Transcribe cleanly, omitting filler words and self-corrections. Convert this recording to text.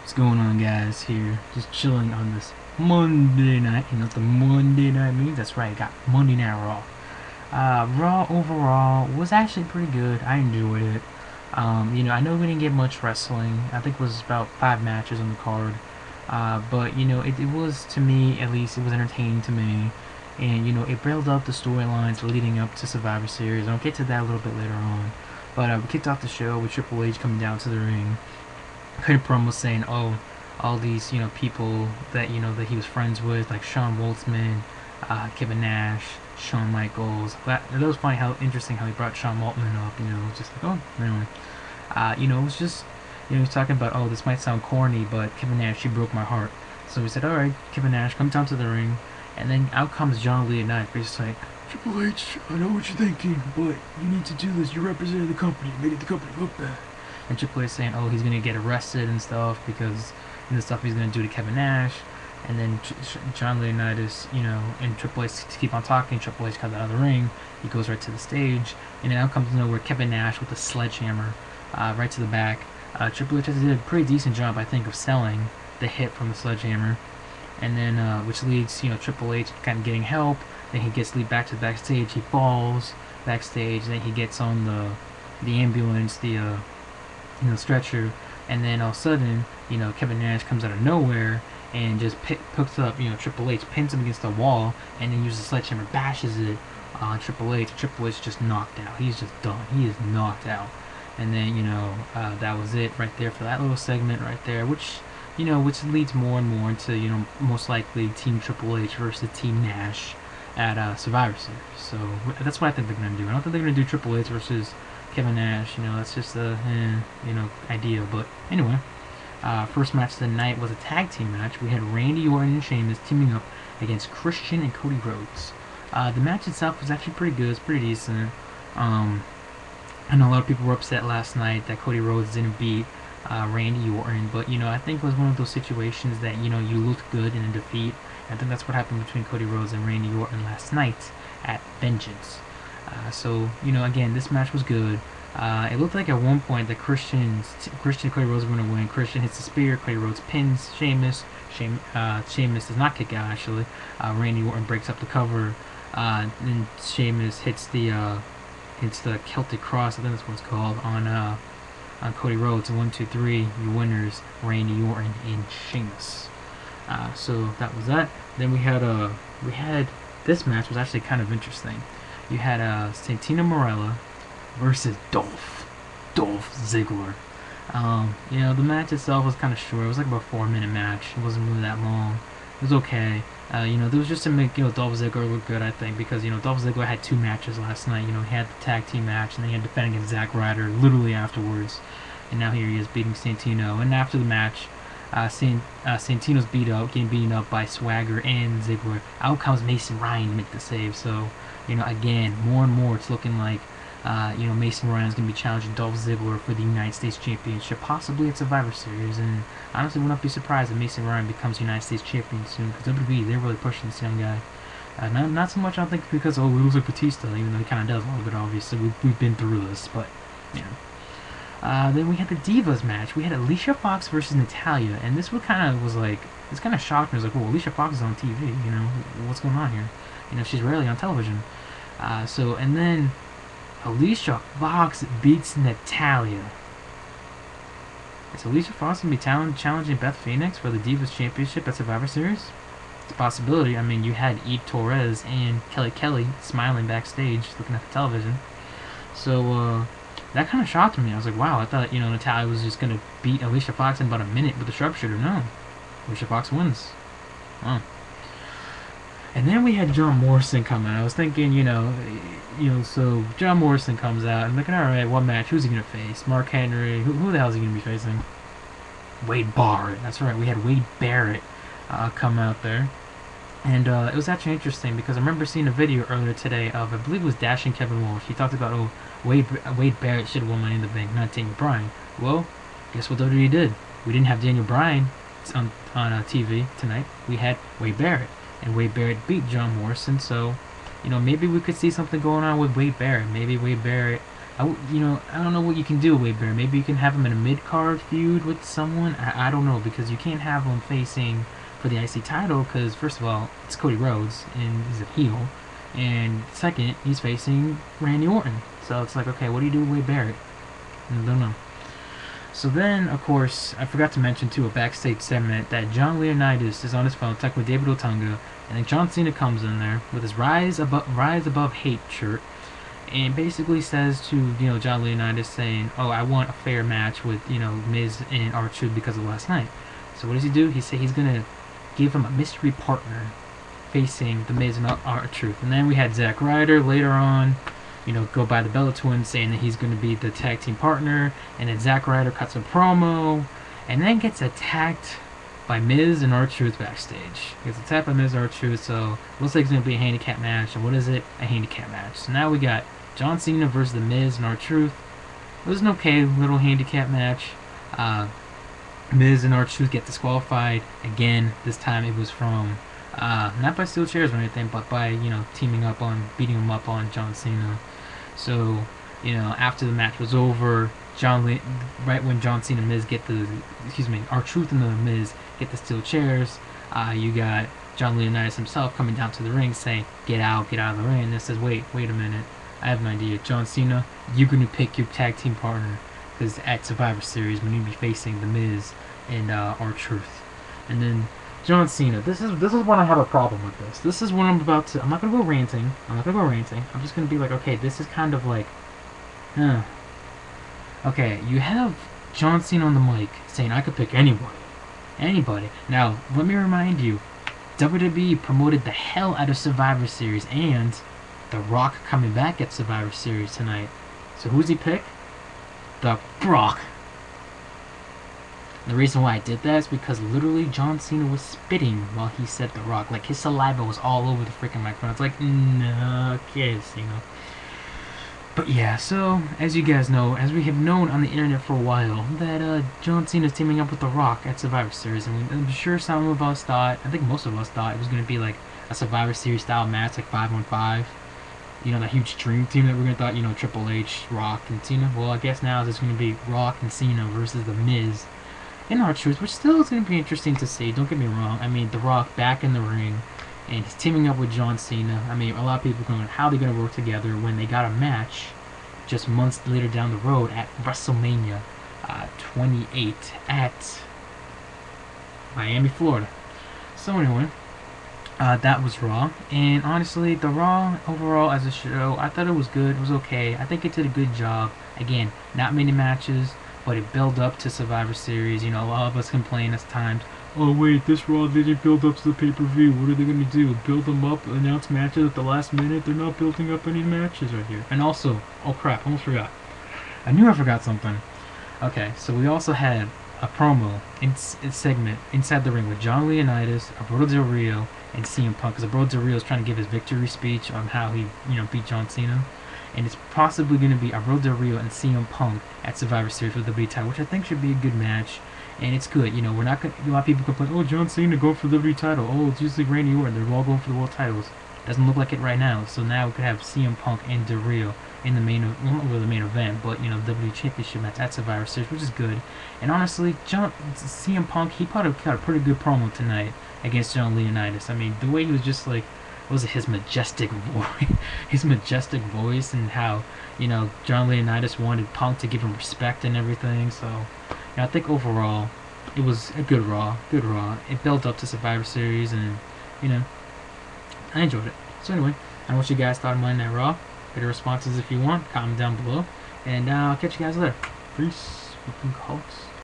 What's going on, guys? Here, just chilling on this Monday night. You know what the Monday night means? That's right, got Monday Night Raw. Raw overall was actually pretty good. I enjoyed it. I know we didn't get much wrestling. I think it was about 5 matches on the card. But it was, to me at least, it was entertaining to me. And it built up the storylines leading up to Survivor Series. And I'll get to that a little bit later on. But we kicked off the show with Triple H coming down to the ring. Credit promo saying, "Oh, all these people that that he was friends with, like Sean Waltman, Kevin Nash, Shawn Michaels." That was funny, how interesting how he brought Sean Waltman up. Just like, oh, anyway. It was just he's talking about, oh, this might sound corny, but Kevin Nash, he broke my heart. So he said, all right, Kevin Nash, come down to the ring, and then out comes John Leonard, basically like, Triple H, I know what you're thinking, but you need to do this. You represented the company, you made the company look bad. And Triple H saying, oh, he's gonna get arrested and stuff because the stuff he's gonna do to Kevin Nash. And then John Leonidas, and Triple H to keep on talking. Triple H comes out of the ring. He goes right to the stage, and then out comes nowhere Kevin Nash with a sledgehammer, right to the back. Triple H did a pretty decent job, I think, of selling the hit from the sledgehammer, and then which leads Triple H kind of getting help. Then he gets lead back to the backstage. He falls backstage. Then he gets on the ambulance, the stretcher, and then all of a sudden, Kevin Nash comes out of nowhere and just picks up, Triple H, pins him against the wall, and then uses the sledgehammer, bashes it on Triple H. Triple H just knocked out. He's just done. He is knocked out. And then, that was it right there for that little segment right there, which leads more and more into, most likely Team Triple H versus Team Nash at Survivor Series. So that's what I think they're going to do. I don't think they're going to do Triple H versus Kevin Nash. That's just a idea. But anyway, first match of the night was a tag team match. We had Randy Orton and Sheamus teaming up against Christian and Cody Rhodes. The match itself was actually pretty good. It's pretty decent. I know a lot of people were upset last night that Cody Rhodes didn't beat Randy Orton, but I think it was one of those situations that you looked good in a defeat. I think that's what happened between Cody Rhodes and Randy Orton last night at Vengeance. So again, this match was good. It looked like at one point that Christian and Cody Rhodes were going to win. Christian hits the spear, Cody Rhodes pins Sheamus. Sheamus does not kick out, actually. Randy Orton breaks up the cover. Then Sheamus hits the Celtic Cross, I think that's what it's called, on Cody Rhodes. 1, 2, 3, your winners, Randy Orton and Sheamus. So that was that. Then we had this match was actually kind of interesting. You had Santino Marella versus Dolph Ziggler. The match itself was kind of short. It was like about a 4-minute match. It wasn't really that long. It was okay. There was just to make Dolph Ziggler look good, I think, because Dolph Ziggler had 2 matches last night. He had the tag team match, and then he had to defend against Zack Ryder literally afterwards. And now here he is beating Santino. And after the match, Santino's getting beaten up by Swagger and Ziggler. Out comes Mason Ryan to make the save. So again, more and more it's looking like Mason Ryan's going to be challenging Dolph Ziggler for the United States Championship, possibly at Survivor Series. And honestly, would not be surprised if Mason Ryan becomes United States Champion soon, because WWE, they're really pushing this young guy. Not so much, I don't think, because he looks like Batista, even though he kind of does a little bit, obviously. We've been through this, but then we had the Divas match. We had Alicia Fox versus Natalya, and this kind of shocked me. I was like, well, Alicia Fox is on TV, what's going on here? She's rarely on television. And then Alicia Fox beats Natalya. Is Alicia Fox going to be challenging Beth Phoenix for the Divas Championship at Survivor Series? It's a possibility. I mean, you had Eve Torres and Kelly smiling backstage looking at the television. So, that kind of shocked me. I was like, wow, I thought, Natalya was just going to beat Alicia Fox in about a minute with a sharpshooter. No. Alicia Fox wins. Wow. And then we had John Morrison come out. I was thinking, so John Morrison comes out. I'm thinking, all right, what match? Who's he going to face? Mark Henry? Who the hell is he going to be facing? Wade Barrett. That's right. We had Wade Barrett come out there. And it was actually interesting because I remember seeing a video earlier today of, I believe it was Dash and Kevin Walsh. He talked about, oh, Wade Barrett should have won Money in the Bank, not Daniel Bryan. Well, guess what WWE did? We didn't have Daniel Bryan on TV tonight. We had Wade Barrett. And Wade Barrett beat John Morrison, so maybe we could see something going on with Wade Barrett. Maybe Wade Barrett I don't know what you can do, Wade Barrett. Maybe you can have him in a mid-card feud with someone. I don't know, because you can't have him facing for the IC title, because first of all, it's Cody Rhodes, and he's a heel. And second, he's facing Randy Orton. So it's like, okay, what do you do with Wade Barrett? I don't know. So then, of course, I forgot to mention too a backstage segment that John Leonidas is on his phone talking with David Otunga, and then John Cena comes in there with his Rise Above Hate shirt, and basically says to John Leonidas saying, "Oh, I want a fair match with Miz and R-Truth because of last night." So what does he do? He said he's gonna give him a mystery partner facing the Miz and R-Truth, and then we had Zack Ryder later on. Go by the Bella Twins saying that he's going to be the tag team partner, and then Zack Ryder cuts a promo, and then gets attacked by Miz and R-Truth backstage. He gets attacked by Miz and R-Truth, so it looks like it's going to be a handicap match, and what is it? A handicap match. So now we got John Cena versus the Miz and R-Truth. It was an okay little handicap match. Miz and R-Truth get disqualified again. This time it was from not by steel chairs or anything, but by beating him up on John Cena. So after the match was over, right when John Cena and Miz R-Truth and the Miz get the steel chairs, you got John Leonidas himself coming down to the ring saying, get out of the ring. And it says, wait a minute, I have an idea. John Cena, you're gonna pick your tag team partner, because at Survivor Series when you be facing the Miz and R-Truth. And then John Cena. This is when I have a problem with this. This is when I'm not gonna go ranting. I'm just gonna be like, okay, this is kind of like, okay, you have John Cena on the mic saying I could pick anybody. Now let me remind you, WWE promoted the hell out of Survivor Series, and The Rock coming back at Survivor Series tonight. So who's he pick? The Rock. The reason why I did that is because literally John Cena was spitting while he said The Rock. Like, his saliva was all over the freaking microphone. It's like, no, okay, Cena. But yeah, so, as you guys know, as we have known on the internet for a while, that John Cena's teaming up with The Rock at Survivor Series. And I'm sure some of us thought, I think most of us thought it was going to be like a Survivor Series style match, like 5-on-5. That huge dream team that we're going to thought, Triple H, Rock, and Cena. Well, I guess now it's going to be Rock and Cena versus The Miz and R-Truth, which still is going to be interesting to see. Don't get me wrong. I mean, The Rock back in the ring, and he's teaming up with John Cena. I mean, a lot of people are going, how are they going to work together when they got a match just months later down the road at WrestleMania 28 at Miami, Florida. So anyway, that was Raw. And honestly, the Raw overall as a show, I thought it was good. It was okay. I think it did a good job. Again, not many matches, but it built up to Survivor Series. A lot of us complain at times, oh wait, this Raw didn't build up to the pay-per-view. What are they going to do? Build them up, announce matches at the last minute? They're not building up any matches right here. And also, oh crap, almost forgot. I knew I forgot something. Okay, so we also had a promo segment inside the ring with John Leonidas, Alberto Del Rio, and CM Punk. Because Alberto Del Rio is trying to give his victory speech on how he, beat John Cena. And it's possibly going to be Alberto Del Rio and CM Punk at Survivor Series for the WWE title, which I think should be a good match. And it's good. We're not going to, a lot of people complain, oh, John Cena going for the WWE title. Oh, it's usually Randy Orton. They're all going for the world titles. Doesn't look like it right now. So now we could have CM Punk and Del Rio in the main, not really the main event, but WWE Championship match at Survivor Series, which is good. And honestly, CM Punk, he cut a pretty good promo tonight against John Leonidas. I mean, the way he was just like, was it his majestic voice, and how John Leonidas wanted Punk to give him respect and everything. So I think overall it was a good Raw. It built up to Survivor Series, and I enjoyed it. So anyway, I don't know what you guys thought of Monday Night Raw. Get your responses if you want. Comment down below, and I'll catch you guys later. Peace, fucking hosts.